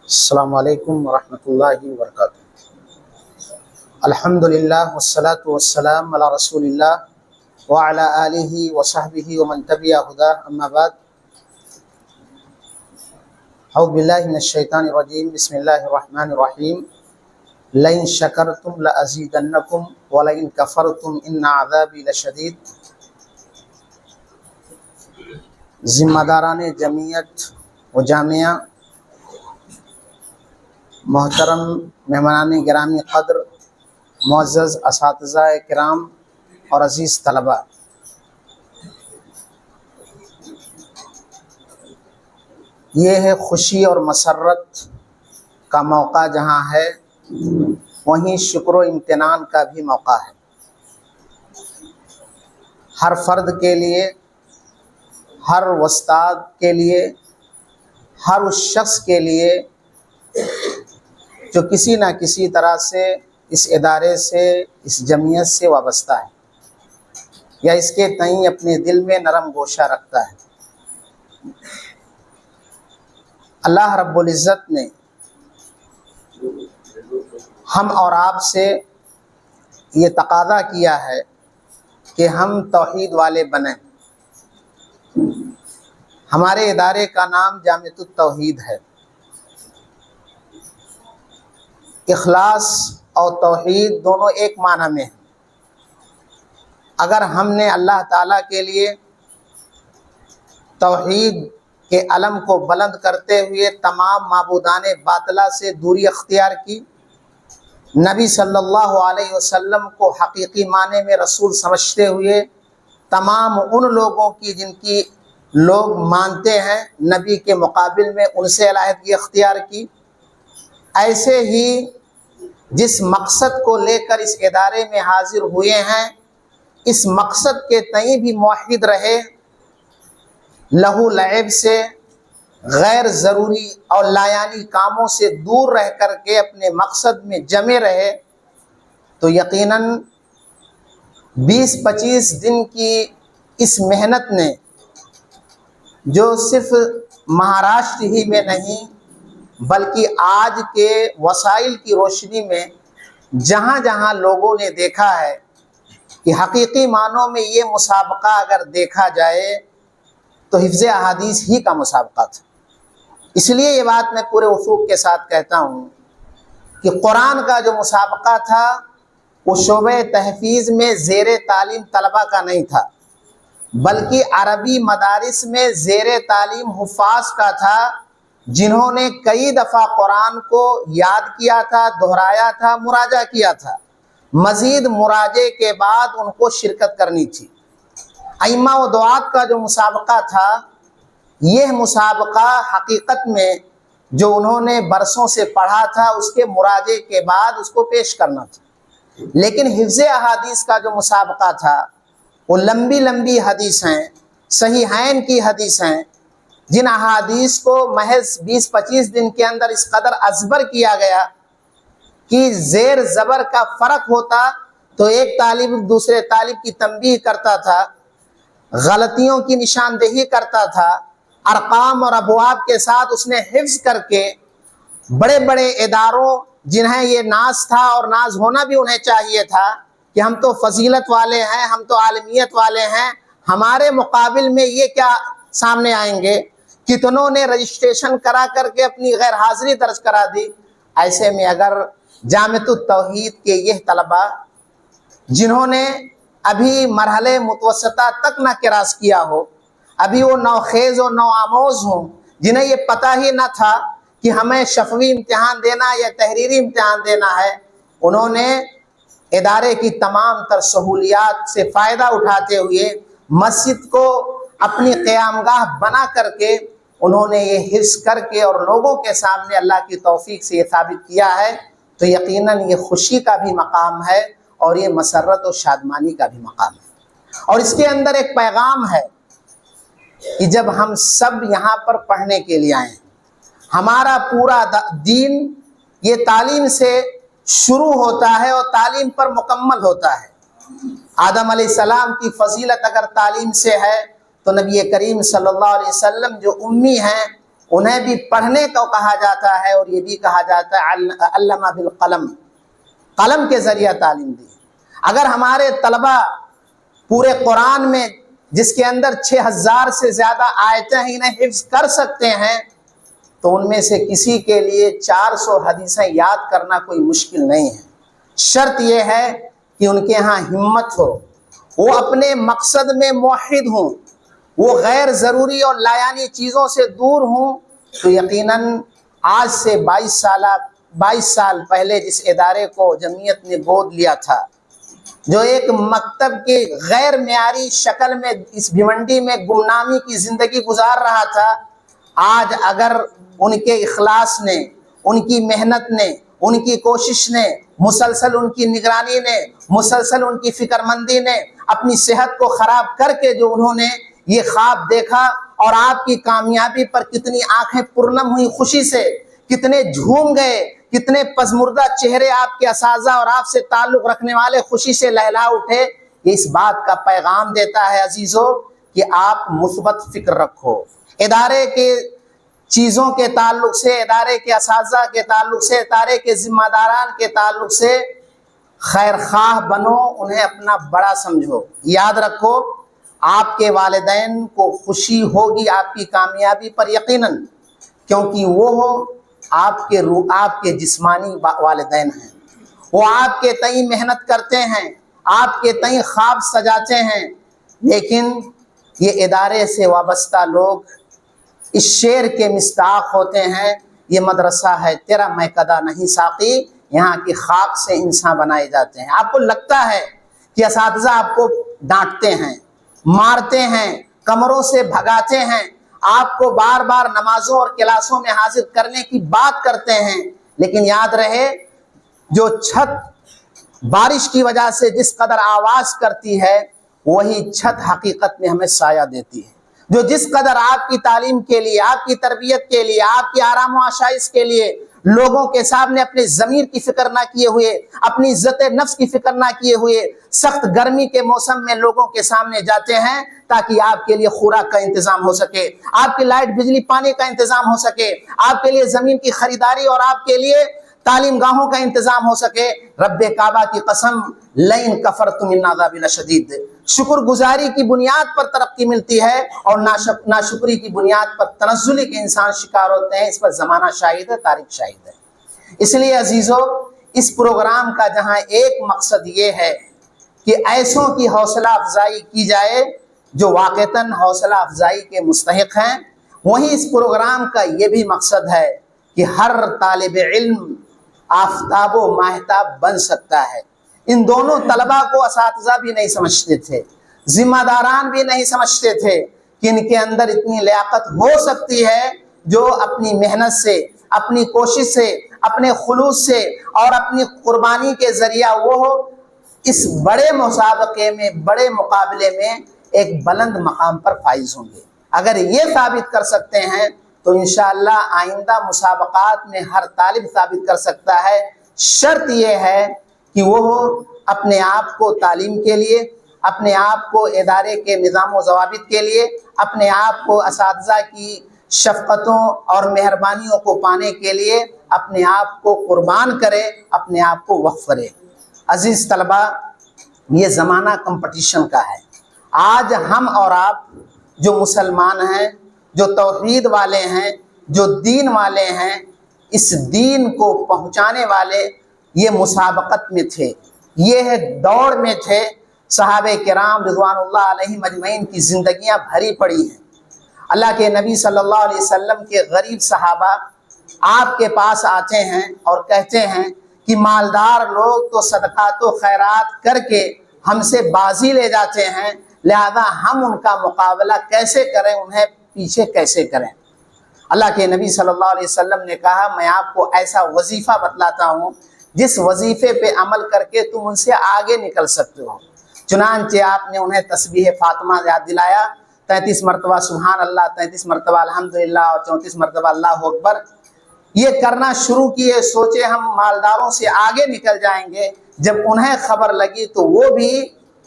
السلام علیکم ورحمۃ اللہ وبرکاتہ۔ الحمدللہ والصلاة والسلام علی رسول اللہ وعلی آلہ وصحبہ ومن تبع ہداہ، اما بعد۔ اعوذ باللہ من الشیطان الرجیم، بسم اللہ الرحمن الرحیم۔ لئن شکرتم لازیدنکم ولئن کفرتم ان عذابی لشدید۔ ذمہ داران جمعیت و جامعہ، محترم مہمان گرامی قدر، معزز اساتذہ کرام اور عزیز طلبہ، یہ ہے خوشی اور مسرت کا موقع جہاں ہے، وہیں شکر و امتنان کا بھی موقع ہے۔ ہر فرد کے لیے، ہر استاد کے لیے، ہر اس شخص کے لیے جو کسی نہ کسی طرح سے اس ادارے سے، اس جمعیت سے وابستہ ہے یا اس کے تئیں اپنے دل میں نرم گوشہ رکھتا ہے۔ اللہ رب العزت نے ہم اور آپ سے یہ تقاضا کیا ہے کہ ہم توحید والے بنیں۔ ہمارے ادارے کا نام جامعۃ التوحید ہے۔ اخلاص اور توحید دونوں ایک معنی میں ہیں۔ اگر ہم نے اللہ تعالیٰ کے لیے توحید کے علم کو بلند کرتے ہوئے تمام معبودان باطلہ سے دوری اختیار کی، نبی صلی اللہ علیہ وسلم کو حقیقی معنی میں رسول سمجھتے ہوئے تمام ان لوگوں کی جن کی لوگ مانتے ہیں نبی کے مقابل میں ان سے علیحدگی اختیار کی، ایسے ہی جس مقصد کو لے کر اس ادارے میں حاضر ہوئے ہیں، اس مقصد کے تئیں بھی موحد رہے، لہو لعب سے، غیر ضروری اور لایانی کاموں سے دور رہ کر کے اپنے مقصد میں جمے رہے، تو یقیناً 20-25 دن کی اس محنت نے، جو صرف مہاراشٹر ہی میں نہیں بلکہ آج کے وسائل کی روشنی میں جہاں جہاں لوگوں نے دیکھا ہے کہ حقیقی معنوں میں یہ مسابقہ اگر دیکھا جائے تو حفظ احادیث ہی کا مسابقہ تھا۔ اس لیے یہ بات میں پورے وثوق کے ساتھ کہتا ہوں کہ قرآن کا جو مسابقہ تھا وہ شعبہ تحفیظ میں زیر تعلیم طلبہ کا نہیں تھا، بلکہ عربی مدارس میں زیر تعلیم حفاظ کا تھا، جنہوں نے کئی دفعہ قرآن کو یاد کیا تھا، دہرایا تھا، مراجعہ کیا تھا، مزید مراجعے کے بعد ان کو شرکت کرنی تھی۔ ائمہ و دعات کا جو مسابقہ تھا، یہ مسابقہ حقیقت میں جو انہوں نے برسوں سے پڑھا تھا اس کے مراجعے کے بعد اس کو پیش کرنا تھا۔ لیکن حفظ احادیث کا جو مسابقہ تھا وہ لمبی لمبی حدیث ہیں، صحیحین کی حدیث ہیں، جن احادیث کو محض 20-25 دن کے اندر اس قدر ازبر کیا گیا کہ زیر زبر کا فرق ہوتا تو ایک طالب دوسرے طالب کی تنبیہ کرتا تھا، غلطیوں کی نشاندہی کرتا تھا، ارقام اور ابواب کے ساتھ اس نے حفظ کر کے بڑے بڑے اداروں جنہیں یہ ناز تھا اور ناز ہونا بھی انہیں چاہیے تھا کہ ہم تو فضیلت والے ہیں، ہم تو عالمیت والے ہیں، ہمارے مقابل میں یہ کیا سامنے آئیں گے، کتنوں نے رجسٹریشن کرا کر کے اپنی غیر حاضری درج کرا دی۔ ایسے میں اگر جامعۃ التوحید کے یہ طلبہ جنہوں نے ابھی مرحلے متوسطہ تک نہ کراس کیا ہو، ابھی وہ نوخیز اور نو آموز ہوں، جنہیں یہ پتہ ہی نہ تھا کہ ہمیں شفوی امتحان دینا یا تحریری امتحان دینا ہے، انہوں نے ادارے کی تمام تر سہولیات سے فائدہ اٹھاتے ہوئے مسجد کو اپنی قیام گاہ بنا کر کے انہوں نے یہ حفظ کر کے اور لوگوں کے سامنے اللہ کی توفیق سے یہ ثابت کیا ہے، تو یقیناً یہ خوشی کا بھی مقام ہے اور یہ مسرت و شادمانی کا بھی مقام ہے۔ اور اس کے اندر ایک پیغام ہے کہ جب ہم سب یہاں پر پڑھنے کے لیے آئے ہیں، ہمارا پورا دین یہ تعلیم سے شروع ہوتا ہے اور تعلیم پر مکمل ہوتا ہے۔ آدم علیہ السلام کی فضیلت اگر تعلیم سے ہے تو نبی کریم صلی اللہ علیہ وسلم جو امی ہیں انہیں بھی پڑھنے کو کہا جاتا ہے، اور یہ بھی کہا جاتا ہے علمہ بالقلم، قلم کے ذریعہ تعلیم دی۔ اگر ہمارے طلبہ پورے قرآن میں جس کے اندر 6000 سے زیادہ آیتیں انہیں حفظ کر سکتے ہیں، تو ان میں سے کسی کے لیے 400 حدیثیں یاد کرنا کوئی مشکل نہیں ہے۔ شرط یہ ہے کہ ان کے ہاں ہمت ہو، وہ اپنے مقصد میں موحد ہوں، وہ غیر ضروری اور لایانی چیزوں سے دور ہوں، تو یقیناً آج سے 22 سال پہلے جس ادارے کو جمعیت نے گود لیا تھا، جو ایک مکتب کی غیر معیاری شکل میں اس بھیونڈی میں گمنامی کی زندگی گزار رہا تھا، آج اگر ان کے اخلاص نے، ان کی محنت نے، ان کی کوشش نے، مسلسل ان کی نگرانی نے، مسلسل ان کی فکر مندی نے، اپنی صحت کو خراب کر کے جو انہوں نے یہ خواب دیکھا، اور آپ کی کامیابی پر کتنی آنکھیں پرنم ہوئی خوشی سے، کتنے جھوم گئے، کتنے پزمردہ چہرے آپ کے اساتذہ اور آپ سے تعلق رکھنے والے خوشی سے لہلا اٹھے، یہ اس بات کا پیغام دیتا ہے عزیزو کہ آپ مثبت فکر رکھو، ادارے کے چیزوں کے تعلق سے، ادارے کے اساتذہ کے تعلق سے، ادارے کے ذمہ داران کے تعلق سے خیر خواہ بنو، انہیں اپنا بڑا سمجھو۔ یاد رکھو آپ کے والدین کو خوشی ہوگی آپ کی کامیابی پر یقیناً، کیونکہ وہ آپ کے جسمانی والدین ہیں، وہ آپ کے تئیں محنت کرتے ہیں، آپ کے تئیں خواب سجاتے ہیں، لیکن یہ ادارے سے وابستہ لوگ اس شعر کے مصداق ہوتے ہیں، یہ مدرسہ ہے تیرا میکدہ نہیں ساقی، یہاں کی خاک سے انسان بنائے جاتے ہیں۔ آپ کو لگتا ہے کہ اساتذہ آپ کو ڈانٹتے ہیں، مارتے ہیں، کمروں سے بھگاتے ہیں، آپ کو بار بار نمازوں اور کلاسوں میں حاضر کرنے کی بات کرتے ہیں، لیکن یاد رہے جو چھت بارش کی وجہ سے جس قدر آواز کرتی ہے، وہی چھت حقیقت میں ہمیں سایہ دیتی ہے۔ جو جس قدر آپ کی تعلیم کے لیے، آپ کی تربیت کے لیے، آپ کی آرام و آشائش کے لیے لوگوں کے سامنے اپنے ضمیر کی فکر نہ کیے ہوئے، اپنی عزت نفس کی فکر نہ کیے ہوئے سخت گرمی کے موسم میں لوگوں کے سامنے جاتے ہیں تاکہ آپ کے لیے خوراک کا انتظام ہو سکے، آپ کی لائٹ بجلی پانی کا انتظام ہو سکے، آپ کے لیے زمین کی خریداری اور آپ کے لیے تعلیم گاہوں کا انتظام ہو سکے، رب کعبہ کی قسم لئن کفرتم ان عذاب لشدید۔ شکر گزاری کی بنیاد پر ترقی ملتی ہے اور ناشکری کی بنیاد پر تنزلی کے انسان شکار ہوتے ہیں، اس پر زمانہ شاہد ہے، تاریخ شاہد ہے۔ اس لیے عزیزو اس پروگرام کا جہاں ایک مقصد یہ ہے کہ ایسوں کی حوصلہ افزائی کی جائے جو واقعتاً حوصلہ افزائی کے مستحق ہیں، وہیں اس پروگرام کا یہ بھی مقصد ہے کہ ہر طالب علم آفتاب و ماہتاب بن سکتا ہے۔ ان دونوں طلبہ کو اساتذہ بھی نہیں سمجھتے تھے، ذمہ داران بھی نہیں سمجھتے تھے کہ ان کے اندر اتنی لیاقت ہو سکتی ہے جو اپنی محنت سے، اپنی کوشش سے، اپنے خلوص سے اور اپنی قربانی کے ذریعہ وہ اس بڑے مسابقے میں، بڑے مقابلے میں ایک بلند مقام پر فائز ہوں گے۔ اگر یہ ثابت کر سکتے ہیں تو انشاءاللہ آئندہ مسابقات میں ہر طالب ثابت کر سکتا ہے۔ شرط یہ ہے کہ وہ اپنے آپ کو تعلیم کے لیے، اپنے آپ کو ادارے کے نظام و ضوابط کے لیے، اپنے آپ کو اساتذہ کی شفقتوں اور مہربانیوں کو پانے کے لیے اپنے آپ کو قربان کرے، اپنے آپ کو وقف کرے۔ عزیز طلبہ، یہ زمانہ کمپٹیشن کا ہے۔ آج ہم اور آپ جو مسلمان ہیں، جو توحید والے ہیں، جو دین والے ہیں، اس دین کو پہنچانے والے یہ مسابقت میں تھے، یہ دوڑ میں تھے۔ صحابہ کرام رضوان اللہ علیہم اجمعین کی زندگیاں بھری پڑی ہیں۔ اللہ کے نبی صلی اللہ علیہ وسلم کے غریب صحابہ آپ کے پاس آتے ہیں اور کہتے ہیں کہ مالدار لوگ تو صدقات و خیرات کر کے ہم سے بازی لے جاتے ہیں، لہذا ہم ان کا مقابلہ کیسے کریں، انہیں پیچھے کیسے کریں۔ اللہ کے نبی صلی اللہ علیہ وسلم نے کہا میں آپ کو ایسا وظیفہ بتلاتا ہوں جس وظیفے پہ عمل کر کے تم ان سے آگے نکل سکتے ہو۔ چنانچہ آپ نے انہیں تسبیح فاطمہ یاد دلایا، 33 مرتبہ سبحان اللہ، 33 مرتبہ الحمدللہ اور 34 مرتبہ اللہ اکبر۔ یہ کرنا شروع کیے، سوچے ہم مالداروں سے آگے نکل جائیں گے۔ جب انہیں خبر لگی تو وہ بھی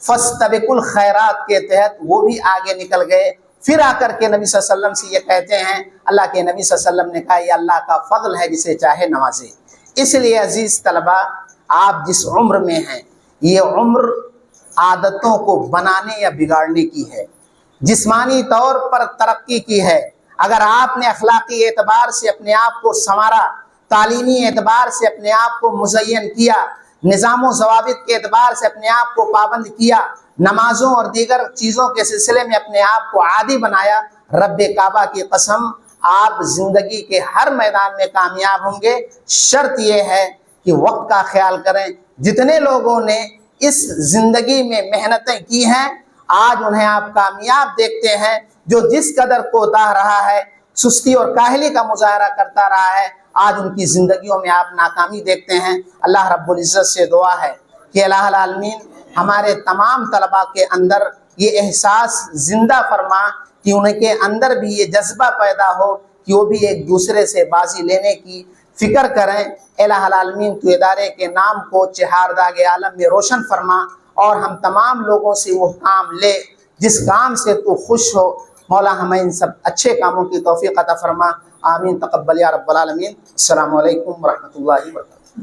فاستبقوا الخیرات کے تحت وہ بھی آگے نکل گئے، پھر آ کر کے نبی صلی اللہ علیہ وسلم سے یہ کہتے ہیں، اللہ کے نبی صلی اللہ علیہ وسلم نے کہا یہ اللہ کا فضل ہے جسے چاہے نوازے۔ اس لیے عزیز طلبہ، آپ جس عمر میں ہیں یہ عمر عادتوں کو بنانے یا بگاڑنے کی ہے، جسمانی طور پر ترقی کی ہے۔ اگر آپ نے اخلاقی اعتبار سے اپنے آپ کو سنوارا، تعلیمی اعتبار سے اپنے آپ کو مزین کیا، نظام و ضوابط کے اعتبار سے اپنے آپ کو پابند کیا، نمازوں اور دیگر چیزوں کے سلسلے میں اپنے آپ کو عادی بنایا، رب کعبہ کی قسم آپ زندگی کے ہر میدان میں کامیاب ہوں گے۔ شرط یہ ہے کہ وقت کا خیال کریں۔ جتنے لوگوں نے اس زندگی میں محنتیں کی ہیں آج انہیں آپ کامیاب دیکھتے ہیں، جو جس قدر کوتاہ رہا ہے، سستی اور کاہلی کا مظاہرہ کرتا رہا ہے، آج ان کی زندگیوں میں آپ ناکامی دیکھتے ہیں۔ اللہ رب العزت سے دعا ہے کہ الہ العالمین ہمارے تمام طلباء کے اندر یہ احساس زندہ فرما کہ ان کے اندر بھی یہ جذبہ پیدا ہو کہ وہ بھی ایک دوسرے سے بازی لینے کی فکر کریں۔ الہ العالمین تو ادارے کے نام کو چہارداغ عالم میں روشن فرما، اور ہم تمام لوگوں سے وہ کام لے جس کام سے تو خوش ہو۔ مولا ہمیں ان سب اچھے کاموں کی توفیق عطا فرما، آمین تقبل یا رب العالمین۔ السلام علیکم ورحمۃ اللہ وبرکاتہ۔